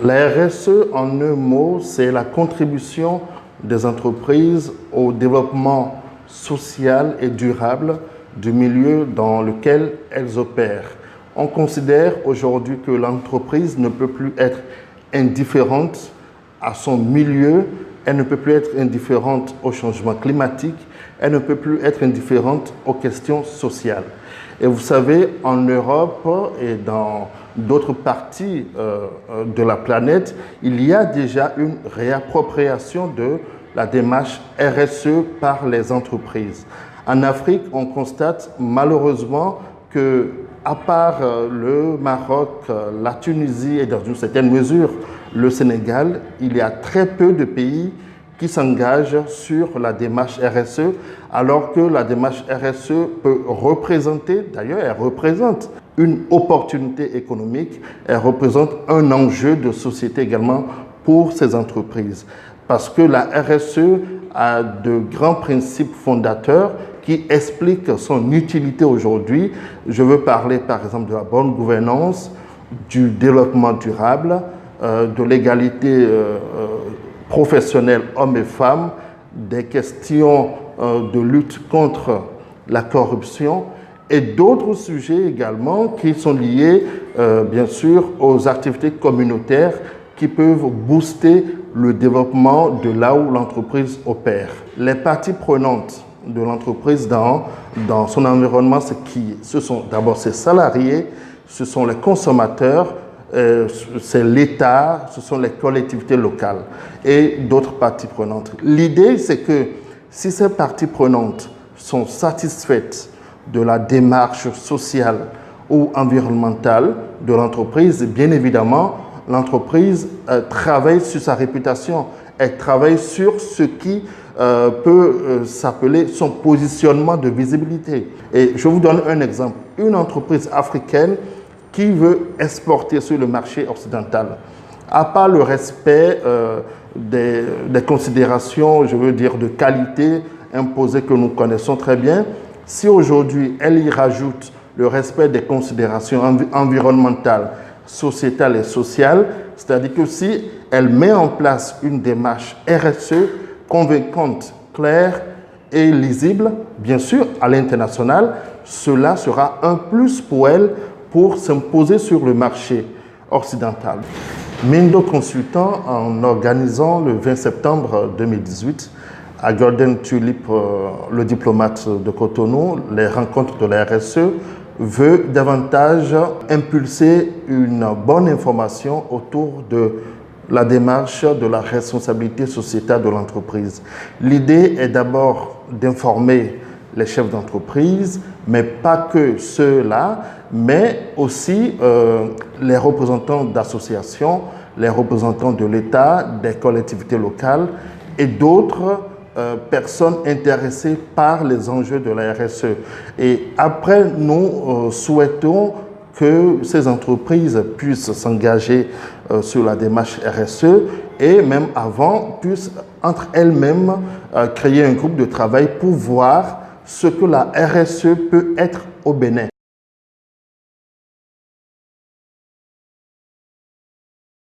La RSE, en un mot, c'est la contribution des entreprises au développement social et durable du milieu dans lequel elles opèrent. On considère aujourd'hui que l'entreprise ne peut plus être indifférente à son milieu, elle ne peut plus être indifférente au changement climatique, elle ne peut plus être indifférente aux questions sociales. Et vous savez, en Europe et dans d'autres parties de la planète, il y a déjà une réappropriation de la démarche RSE par les entreprises. En Afrique, on constate malheureusement que, à part le Maroc, la Tunisie et dans une certaine mesure le Sénégal, il y a très peu de pays qui s'engagent sur la démarche RSE, alors que la démarche RSE peut représenter, d'ailleurs elle représente une opportunité économique, elle représente un enjeu de société également pour ces entreprises. Parce que la RSE a de grands principes fondateurs qui expliquent son utilité aujourd'hui. Je veux parler par exemple de la bonne gouvernance, du développement durable, de l'égalité professionnelle hommes et femmes, des questions de lutte contre la corruption et d'autres sujets également qui sont liés bien sûr aux activités communautaires qui peuvent booster le développement de là où l'entreprise opère. Les parties prenantes de l'entreprise dans son environnement, c'est qui? Ce sont d'abord ses salariés, ce sont les consommateurs, c'est l'État, ce sont les collectivités locales et d'autres parties prenantes. L'idée, c'est que si ces parties prenantes sont satisfaites de la démarche sociale ou environnementale de l'entreprise, bien évidemment, l'entreprise travaille sur sa réputation, elle travaille sur ce qui peut s'appeler son positionnement de visibilité. Et je vous donne un exemple. Une entreprise africaine qui veut exporter sur le marché occidental, à part le respect des considérations, je veux dire, de qualité imposées que nous connaissons très bien, si aujourd'hui elle y rajoute le respect des considérations environnementales, sociétales et sociales, c'est-à-dire que si elle met en place une démarche RSE convaincante, claire et lisible, bien sûr, à l'international, cela sera un plus pour elle pour s'imposer sur le marché occidental. Mindo Consultant, en organisant le 20 septembre 2018 à Golden Tulip, le diplomate de Cotonou, les rencontres de la RSE, veut davantage impulser une bonne information autour de la démarche de la responsabilité sociétale de l'entreprise. L'idée est d'abord d'informer les chefs d'entreprise, mais pas que ceux-là, mais aussi les représentants d'associations, les représentants de l'État, des collectivités locales et d'autres personnes intéressées par les enjeux de la RSE. Et après, nous souhaitons que ces entreprises puissent s'engager sur la démarche RSE et même avant, puissent entre elles-mêmes créer un groupe de travail pour voir ce que la RSE peut être au Bénin.